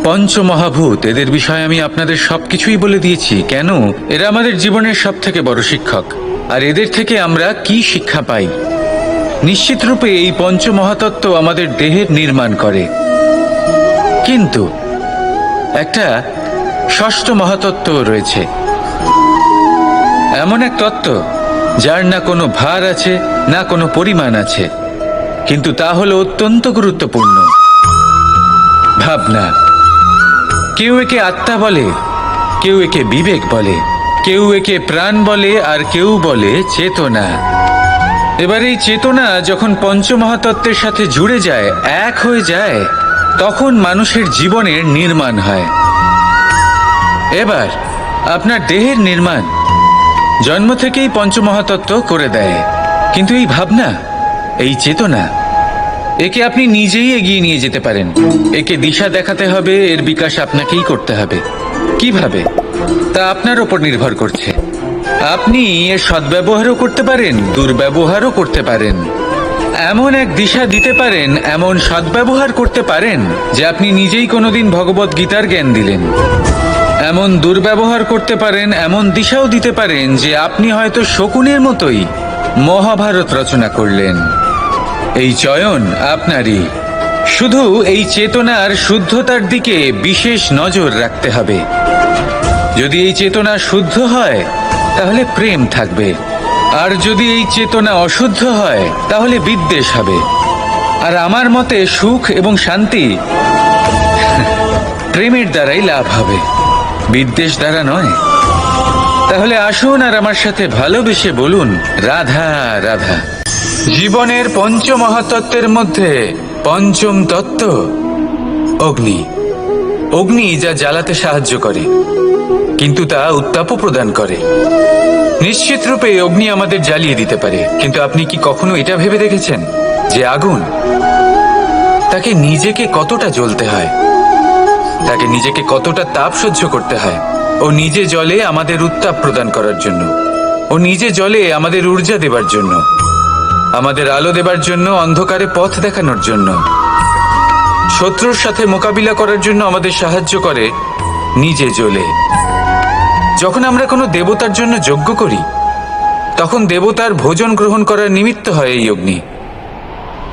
পঞ্চমহাভূত, এদের বিষয়ে আমি আপনাদের সবকিছুই বলে দিয়েছি। কেন? এরা আমাদের জীবনের সব থেকে বড় শিক্ষক। আর এদের থেকে আমরা কি শিক্ষা পাই? নিশ্চিত রূপে এই পঞ্চমহাতত্ত্ব আমাদের দেহের নির্মাণ করে, কিন্তু একটা ষষ্ঠ মহাতত্ত্ব রয়েছে, এমন এক তত্ত্ব যার না কোনো ভার আছে, না কোনো পরিমাণ আছে, কিন্তু তা হলো অত্যন্ত গুরুত্বপূর্ণ। ভাবনা। কেউ একে আত্মা বলে, কেউ একে বিবেক বলে, কেউ একে প্রাণ বলে, আর কেউ বলে চেতনা। এবার এই চেতনা যখন পঞ্চমহাতত্ত্বের সাথে জুড়ে যায়, এক হয়ে যায়, তখন মানুষের জীবনের নির্মাণ হয়। এবার আপনার দেহের নির্মাণ জন্ম থেকেই পঞ্চমহাতত্ত্ব করে দেয়, কিন্তু এই ভাবনা, এই চেতনা, একে আপনি নিজেই এগিয়ে নিয়ে যেতে পারেন। একে দিশা দেখাতে হবে, এর বিকাশ আপনাকেই করতে হবে। কিভাবে? তা আপনার ওপর নির্ভর করছে। আপনি এর সদ্ব্যবহারও করতে পারেন, দুর্ব্যবহারও করতে পারেন। এমন এক দিশা দিতে পারেন, এমন সদ্ব্যবহার করতে পারেন যে আপনি নিজেই কোনোদিন ভগবত গীতার জ্ঞান দিলেন। এমন দুর্ব্যবহার করতে পারেন, এমন দিশাও দিতে পারেন যে আপনি হয়তো শকুনের মতোই মহাভারত রচনা করলেন। এই চয়ন আপনারই। শুধু এই চেতনার শুদ্ধতার দিকে বিশেষ নজর রাখতে হবে। যদি এই চেতনা শুদ্ধ হয়, তাহলে প্রেম থাকবে, আর যদি এই চেতনা অশুদ্ধ হয়, তাহলে বিদ্বেষ হবে। আর আমার মতে সুখ এবং শান্তি প্রেমের দ্বারাই লাভ হবে, বিদ্বেষ দ্বারা নয়। তাহলে আসুন আর আমার সাথে ভালোবেসে বলুন, রাধা রাধা। জীবনের পঞ্চমহাতত্ত্বের মধ্যে পঞ্চম তত্ত্ব অগ্নি। অগ্নি যা জ্বালাতে সাহায্য করে, কিন্তু তা উত্তাপও প্রদান করে। নিশ্চিত রূপে অগ্নি আমাদের জ্বালিয়ে দিতে পারে, কিন্তু আপনি কি কখনো এটা ভেবে দেখেছেন যে আগুন, তাকে নিজেকে কতটা জ্বলতে হয়, তাকে নিজেকে কতটা তাপ সহ্য করতে হয়? ও নিজে জ্বলে আমাদের উত্তাপ প্রদান করার জন্য, ও নিজে জ্বলে আমাদের ঊর্জা দেবার জন্য, আমাদের আলো দেবার জন্য, অন্ধকারে পথ দেখানোর জন্য, শত্রুর সাথে মোকাবিলা করার জন্য আমাদের সাহায্য করে নিজে জ্বলে। যখন আমরা কোনো দেবতার জন্য যজ্ঞ করি, তখন দেবতার ভোজন গ্রহণ করার নিমিত্ত হয় এই অগ্নি।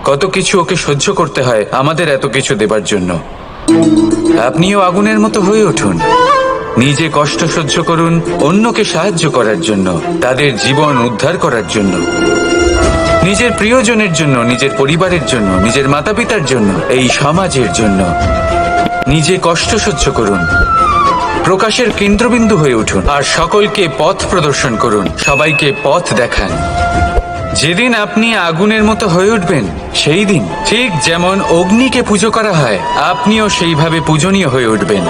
কত কিছু ওকে সহ্য করতে হয় আমাদের এত কিছু দেবার জন্য। আপনিও আগুনের মতো হয়ে উঠুন, নিজে কষ্ট সহ্য করুন অন্যকে সাহায্য করার জন্য, তাদের জীবন উদ্ধার করার জন্য, নিজের প্রিয়জনের জন্য, নিজের পরিবারের জন্য, নিজের মাতা পিতার জন্য, এই সমাজের জন্য। নিজে কষ্ট সহ্য করুন, প্রকাশের কেন্দ্রবিন্দু হয়ে উঠুন, আর সকলকে পথ প্রদর্শন করুন, সবাইকে পথ দেখান। যেদিন আপনি আগুনের মতো হয়ে উঠবেন, সেই দিন ঠিক যেমন অগ্নিকে পুজো করা হয়, আপনিও সেইভাবে পূজনীয় হয়ে উঠবেন।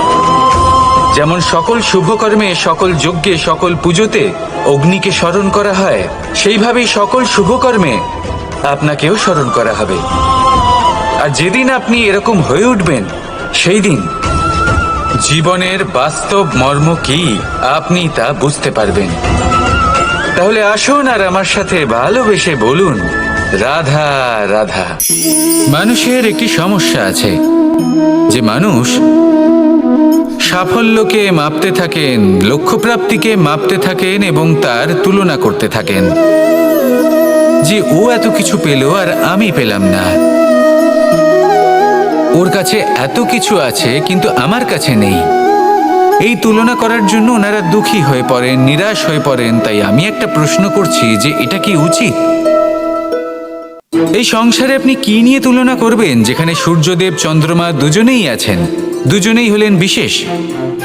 যেমন সকল শুভকর্মে, সকল যজ্ঞে, সকল পুজোতে অগ্নিকে স্মরণ করা হয়, সেইভাবেই সকল শুভকর্মে আপনাকেও স্মরণ করা হবে। আর যেদিন আপনি এরকম হয়ে উঠবেন, সেই দিন জীবনের বাস্তব মর্ম কি আপনি তা বুঝতে পারবেন। তাহলে আসুন আর আমার সাথে ভালোবেসে বলুন, রাধা রাধা। মানুষের একটি সমস্যা আছে, যে মানুষ সাফল্যকে মাপতে থাকেন, লক্ষ্যপ্রাপ্তিকে মাপতে থাকেন এবং তার তুলনা করতে থাকেন, যে ও এত কিছু পেল আর আমি পেলাম না, ওর কাছে এত কিছু আছে কিন্তু আমার কাছে নেই। এই তুলনা করার জন্য ওনারা দুঃখী হয়ে পড়েন, নিরাশ হয়ে পড়েন। তাই আমি একটা প্রশ্ন করছি যে এটা কি উচিত? এই সংসারে আপনি কি নিয়ে তুলনা করবেন, যেখানে সূর্যদেব চন্দ্রমা দুজনেই আছেন, দুজনেই হলেন বিশেষ,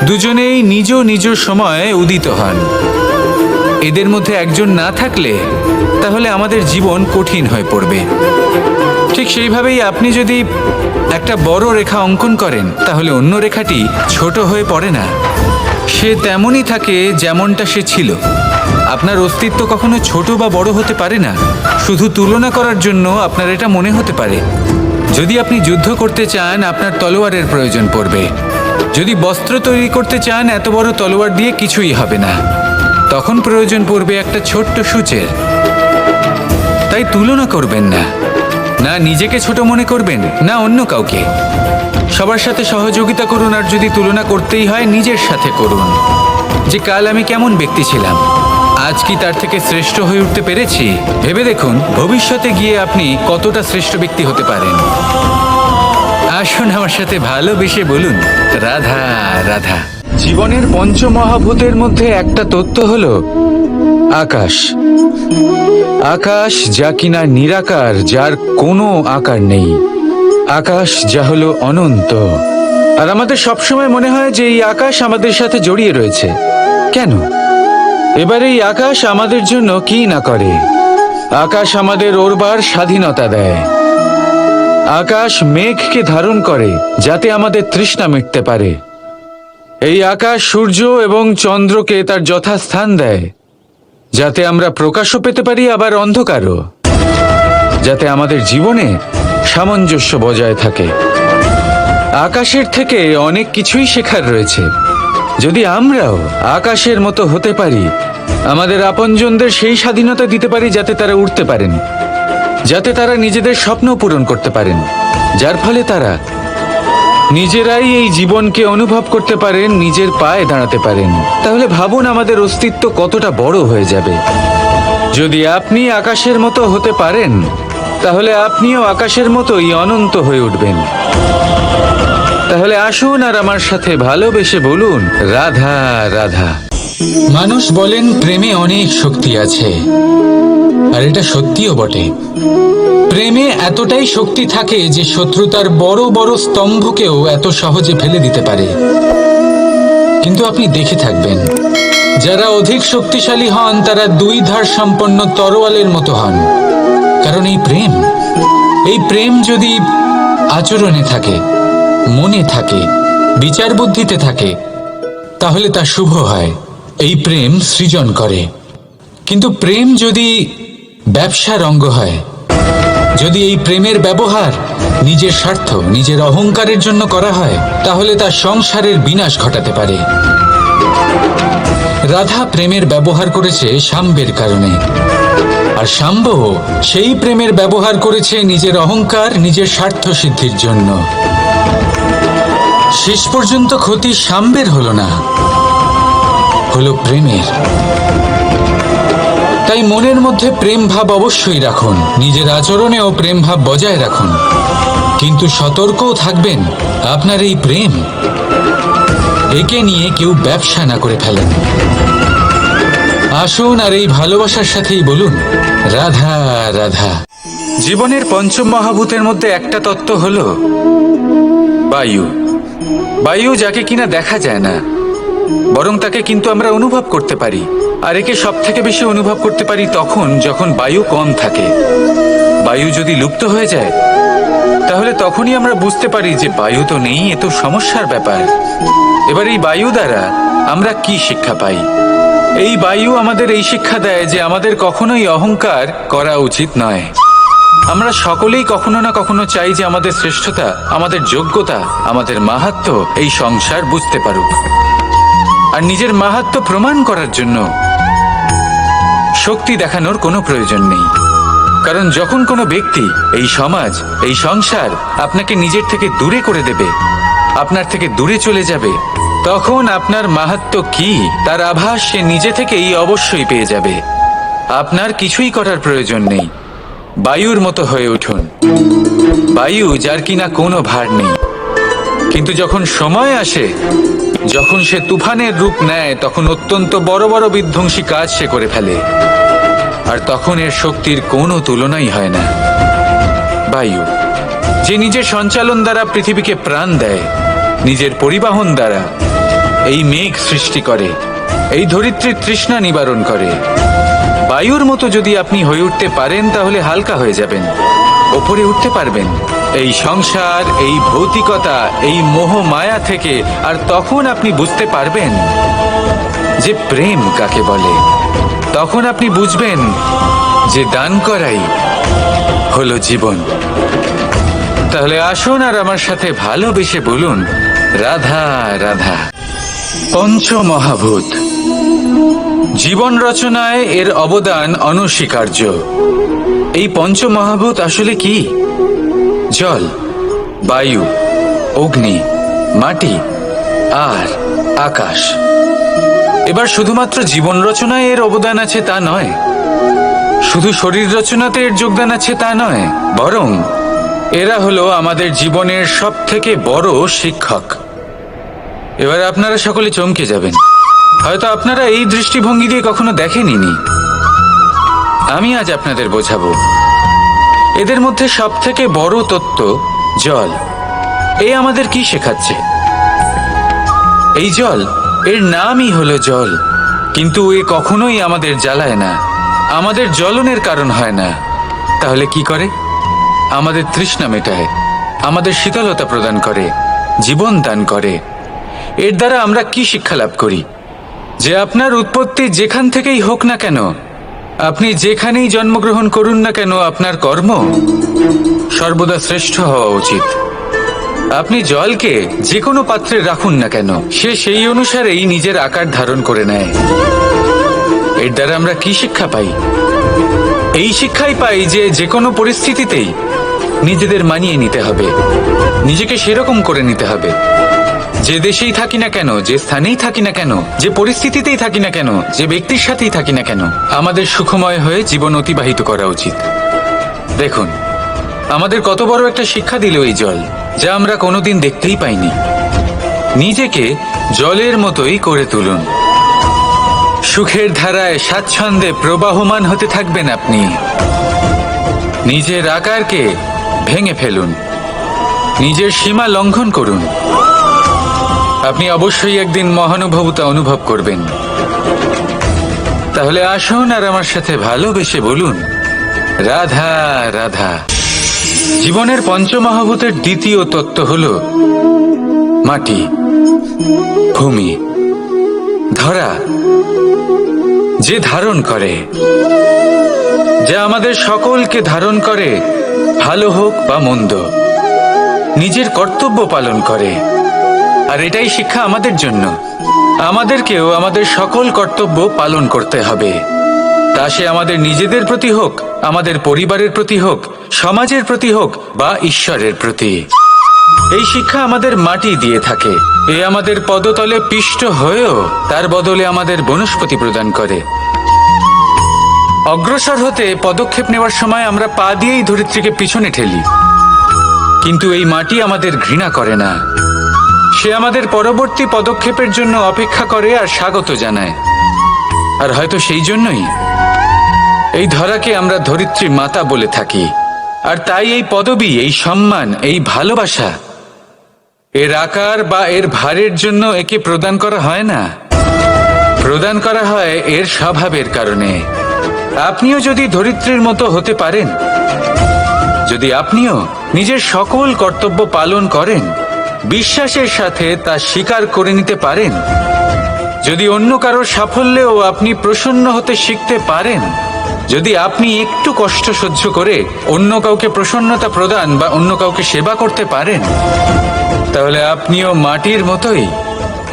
দুজনেই নিজ নিজ সময়ে উদিত হন। এদের মধ্যে একজন না থাকলে তাহলে আমাদের জীবন কঠিন হয়ে পড়বে। ঠিক সেইভাবেই আপনি যদি একটা বড় রেখা অঙ্কন করেন, তাহলে অন্য রেখাটি ছোট হয়ে পড়ে না, সে তেমনই থাকে যেমনটা সে ছিল। আপনার অস্তিত্ব কখনো ছোট বা বড় হতে পারে না। শুধু তুলনা করার জন্য আপনার এটা মনে হতে পারে। যদি আপনি যুদ্ধ করতে চান, আপনার তলোয়ারের প্রয়োজন পড়বে। যদি বস্ত্র তৈরি করতে চান, এত বড় তলোয়ার দিয়ে কিছুই হবে না, তখন প্রয়োজন পড়বে একটা ছোট্ট সূচের। তাই তুলনা করবেন না, না নিজেকে ছোট মনে করবেন না অন্য কাউকে। সবার সাথে সহযোগিতা করুন, আর যদি তুলনা করতেই হয় নিজের সাথে করুন, যে কাল আমি কেমন ব্যক্তি ছিলাম, আজ কি তার থেকে শ্রেষ্ঠ হয়ে উঠতে পেরেছি। ভেবে দেখুন ভবিষ্যতে গিয়ে আপনি কতটা শ্রেষ্ঠ ব্যক্তি হতে পারেন। আসুন আমার সাথে ভালোবেসে বলুন রাধা রাধা। জীবনের পঞ্চমহাভূতের মধ্যে একটা তত্ত্ব হলো আকাশ। আকাশ যা কিনা নিরাকার, যার কোনো আকার নেই। আকাশ যা হলো অনন্ত। আর আমাদের সবসময় মনে হয় যে এই আকাশ আমাদের সাথে জড়িয়ে রয়েছে। কেন? এবার এই আকাশ আমাদের জন্য কি না করে। আকাশ আমাদের ওড়বার স্বাধীনতা দেয়। আকাশ মেঘকে ধারণ করে যাতে আমাদের তৃষ্ণা মিটতে পারে। এই আকাশ সূর্য এবং চন্দ্রকে তার যথাস্থান দেয় যাতে আমরা প্রকাশও পেতে পারি, আবার অন্ধকারও, যাতে আমাদের জীবনে সামঞ্জস্য বজায় থাকে। আকাশের থেকে অনেক কিছুই শেখার রয়েছে। যদি আমরাও আকাশের মতো হতে পারি, আমাদের আপনজনদের সেই স্বাধীনতা দিতে পারি যাতে তারা উঠতে পারেন, যাতে তারা নিজেদের স্বপ্ন পূরণ করতে পারেন, যার ফলে তারা নিজেরাই এই জীবনকে অনুভব করতে পারেন, নিজের পায়ে দাঁড়াতে পারেন, তাহলে ভাবুন আমাদের অস্তিত্ব কতটা বড় হয়ে যাবে। যদি আপনি আকাশের মতো হতে পারেন, তাহলে আপনিও আকাশের মতোই অনন্ত হয়ে উঠবেন। তাহলে আসুন আর আমার সাথে ভালোবেসে বলুন রাধা রাধা। মানুষ বলেন প্রেমে অনেক শক্তি আছে, আর এটা সত্যিও বটে। প্রেমে এতটাই শক্তি থাকে যে শত্রুতার বড় বড় স্তম্ভকেও এত সহজে ফেলে দিতে পারে। কিন্তু আপনি দেখে থাকবেন, যারা অধিক শক্তিশালী হন তারা দুই ধার সম্পন্ন তরোয়ালের মতো হন। কারণ এই প্রেম যদি আচরণে থাকে, মনে থাকে, বিচার বুদ্ধিতে থাকে, তাহলে তা শুভ হয়। এই প্রেম সৃজন করে। কিন্তু প্রেম যদি ব্যবসার অঙ্গ হয়, যদি এই প্রেমের ব্যবহার নিজের স্বার্থ, নিজের অহংকারের জন্য করা হয়, তাহলে তা সংসারের বিনাশ ঘটাতে পারে। রাধা প্রেমের ব্যবহার করেছে শাম্বের কারণে, আর শাম্ব সেই প্রেমের ব্যবহার করেছে নিজের অহংকার, নিজের স্বার্থ সিদ্ধির জন্য। শেষ পর্যন্ত ক্ষতি শাম্বের হলো না, হলো প্রেমের। তাই মনের মধ্যে প্রেম ভাব অবশ্যই রাখুন, নিজের আচরণেও প্রেম ভাব বজায় রাখুন, কিন্তু সতর্কও থাকবেন আপনার এই প্রেম, একে নিয়ে কেউ ব্যবসা না করে ফেলেন। আসুন আর এই ভালোবাসার সাথেই বলুন রাধা রাধা। জীবনের পঞ্চম মহাভূতের মধ্যে একটা তত্ত্ব হলো বায়ু। বায়ু যাকে কিনা দেখা যায় না, বরং তাকে কিন্তু আমরা অনুভব করতে পারি। আর একে সব থেকে বেশি অনুভব করতে পারি তখন যখন বায়ু কম থাকে। বায়ু যদি লুপ্ত হয়ে যায়, তাহলে তখনই আমরা বুঝতে পারি যে বায়ু তো নেই, এ তো সমস্যার ব্যাপার। এবার এই বায়ু দ্বারা আমরা কি শিক্ষা পাই? এই বায়ু আমাদের এই শিক্ষা দেয় যে আমাদের কখনোই অহংকার করা উচিত নয়। আমরা সকলেই কখনো না কখনো চাই যে আমাদের শ্রেষ্ঠতা, আমাদের যোগ্যতা, আমাদের মাহাত্ম্য এই সংসার বুঝতে পারুক। আর নিজের মাহাত্ম্য প্রমাণ করার জন্য শক্তি দেখানোর কোনো প্রয়োজন নেই। কারণ যখন কোনো ব্যক্তি, এই সমাজ, এই সংসার আপনাকে নিজের থেকে দূরে করে দেবে, আপনার থেকে দূরে চলে যাবে, তখন আপনার মাহাত্ম্য কি তার আভাস সে নিজে থেকেই অবশ্যই পেয়ে যাবে। আপনার কিছুই করার প্রয়োজন নেই। বায়ুর মতো হয়ে উঠুন, বায়ু যার কিনা কোনো ভার নেই। কিন্তু যখন সময় আসে, যখন সে তুফানের রূপ নেয়, তখন অত্যন্ত বড় বড় বিধ্বংসী কাজ সে করে ফেলে, আর তখন এর শক্তির কোনো তুলনাই হয় না। বায়ু যে নিজের সঞ্চালন দ্বারা পৃথিবীকে প্রাণ দেয়, নিজের পরিবহন দ্বারা এই মেঘ সৃষ্টি করে, এই ধরিত্রীর তৃষ্ণা নিবারণ করে। বায়ুর মতো যদি আপনি হয়ে উঠতে পারেন, তাহলে হালকা হয়ে যাবেন, ওপরে উঠতে পারবেন এই সংসার, এই ভৌতিকতা, এই মোহ মায়া থেকে। আর তখন আপনি বুঝতে পারবেন যে প্রেম কাকে বলে। তখন আপনি বুঝবেন যে দান করাই হলো জীবন। তাহলে আসুন আর আমার সাথে ভালোবেসে বলুন রাধা রাধা। পঞ্চমহাভূত জীবন রচনায় এর অবদান অনস্বীকার্য। এই পঞ্চমহাভূত আসলে কি? জল, বায়ু, অগ্নি, মাটি আর আকাশ। এবার শুধুমাত্র জীবন রচনায় এর অবদান আছে তা নয়, শুধু শরীর রচনাতে এর যোগদান আছে তা নয়, বরং এরা হলো আমাদের জীবনের সবথেকে বড় শিক্ষক। এবার আপনারা সকলে চমকে যাবেন, হয়তো আপনারা এই দৃষ্টিভঙ্গি দিয়ে কখনো দেখেননি। আমি আজ আপনাদের বোঝাবো এদের মধ্যে সবথেকে বড় তত্ত্ব জল। এই আমাদের কি শেখাচ্ছে? এই জল, এর নামই হলো জল, কিন্তু এ কখনোই আমাদের জ্বালায় না, আমাদের জ্বলনের কারণ হয় না। তাহলে কি করে? আমাদের তৃষ্ণা মেটায়, আমাদের শীতলতা প্রদান করে, জীবন দান করে। এর দ্বারা আমরা কি শিক্ষা লাভ করি? যে আপনার উৎপত্তি যেখান থেকেই হোক না কেন, আপনি যেখানেই জন্মগ্রহণ করুন না কেন, আপনার কর্ম সর্বদা শ্রেষ্ঠ হওয়া উচিত। আপনি জলকে যে কোনো পাত্রে রাখুন না কেন, সে সেই অনুসারেই নিজের আকার ধারণ করে নেয়। এর দ্বারা আমরা কি শিক্ষা পাই? এই শিক্ষাই পাই যে যে কোনো পরিস্থিতিতেই নিজেদের মানিয়ে নিতে হবে, নিজেকে সেরকম করে নিতে হবে। যে দেশেই থাকি না কেন, যে স্থানেই থাকি না কেন, যে পরিস্থিতিতেই থাকি না কেন, যে ব্যক্তির সাথেই থাকি না কেন, আমাদের সুখময় হয়ে জীবন অতিবাহিত করা উচিত। দেখুন, আমাদের কত বড় একটা শিক্ষা দিল এই জল, যা আমরা কোনোদিন দেখতেই পাইনি। নিজেকে জলের মতোই করে তুলুন। সুখের ধারায় স্বাচ্ছন্দ্যে প্রবাহমান হতে থাকবেন আপনি। নিজের আকারকে ভেঙে ফেলুন, নিজের সীমা লঙ্ঘন করুন। আপনি অবশ্যই একদিন মহানুভবতা অনুভব করবেন। তাহলে আসুন আর আমার সাথে ভালোবেসে বলুন, রাধা রাধা। জীবনের পঞ্চমহাভূতের দ্বিতীয় তত্ত্ব হল মাটি, ভূমি, ধরা, যে ধারণ করে, যা আমাদের সকলকে ধারণ করে, ভালো হোক বা মন্দ, নিজের কর্তব্য পালন করে। আর এটাই শিক্ষা আমাদের জন্য। আমাদেরকেও আমাদের সকল কর্তব্য পালন করতে হবে, তা সে আমাদের নিজেদের প্রতি হোক, আমাদের পরিবারের প্রতি হোক, সমাজের প্রতি হোক বা ঈশ্বরের প্রতি। এই শিক্ষা আমাদের মাটি দিয়ে থাকে। এ আমাদের পদতলে পিষ্ট হয়েও তার বদলে আমাদের বনস্পতি প্রদান করে। অগ্রসর হতে পদক্ষেপ নেওয়ার সময় আমরা পা দিয়েই ধরিত্রীকে পিছনে ঠেলি, কিন্তু এই মাটি আমাদের ঘৃণা করে না। সে আমাদের পরবর্তী পদক্ষেপের জন্য অপেক্ষা করে আর স্বাগত জানায়। আর হয়তো সেই জন্যই এই ধরাকে আমরা ধরিত্রী মাতা বলে থাকি। আর তাই এই পদবি, এই সম্মান, এই ভালোবাসা, এর আকার বা এর ভারের জন্য একে প্রদান করা হয় না, প্রদান করা হয় এর স্বভাবের কারণে। আপনিও যদি ধরিত্রীর মতো হতে পারেন, যদি আপনিও নিজের সকল কর্তব্য পালন করেন, বিশ্বাসের সাথে তা স্বীকার করে নিতে পারেন, যদি অন্য কারোর সাফল্যেও আপনি প্রসন্ন হতে শিখতে পারেন, যদি আপনি একটু কষ্ট সহ্য করে অন্য কাউকে প্রসন্নতা প্রদান বা অন্য কাউকে সেবা করতে পারেন, তাহলে আপনিও মাটির মতোই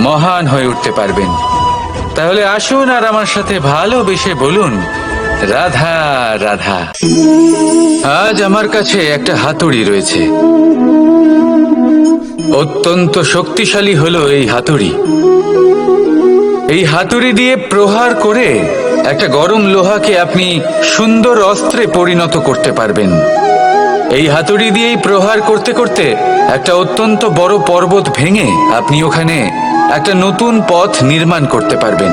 মহান হয়ে উঠতে পারবেন। তাহলে আসুন আর আমার সাথে ভালোবেসে বলুন, রাধা রাধা। আজ আমার কাছে একটা হাতুড়ি রয়েছে। অত্যন্ত শক্তিশালী হলো এই হাতুড়ি। এই হাতুড়ি দিয়ে প্রহার করে একটা গরম লোহাকে আপনি সুন্দর অস্ত্রে পরিণত করতে পারবেন। এই হাতুড়ি দিয়েই প্রহার করতে করতে একটা অত্যন্ত বড় পর্বত ভেঙে আপনি ওখানে একটা নতুন পথ নির্মাণ করতে পারবেন।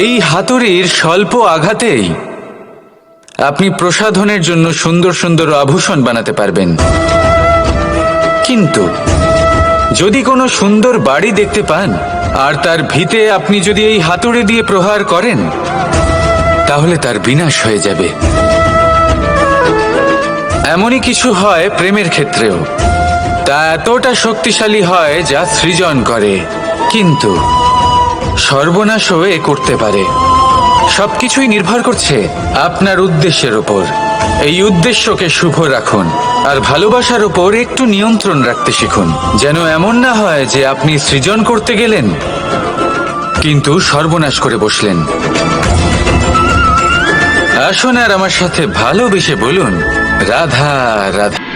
এই হাতুড়ির স্বল্প আঘাতেই আপনি প্রসাধনের জন্য সুন্দর সুন্দর আভূষণ বানাতে পারবেন। কিন্তু যদি কোনো সুন্দর বাড়ি দেখতে পান আর তার ভিতে আপনি যদি এই হাতুড়ি দিয়ে প্রহার করেন, তাহলে তার বিনাশ হয়ে যাবে। এমনই কিছু হয় প্রেমের ক্ষেত্রেও। তা এতটা শক্তিশালী হয় যা সৃজন করে, কিন্তু সর্বনাশও এ করতে পারে। সবকিছুই নির্ভর করছে আপনার উদ্দেশ্যের উপর। এই উদ্দেশ্যকে শুভ রাখুন আর ভালোবাসার উপর একটু নিয়ন্ত্রণ রাখতে শিখুন, যেন এমন না হয় যে আপনি সৃজন করতে গেলেন কিন্তু সর্বনাশ করে বসলেন। আসুন আর আমার সাথে ভালোবেসে বলুন রাধা রাধা।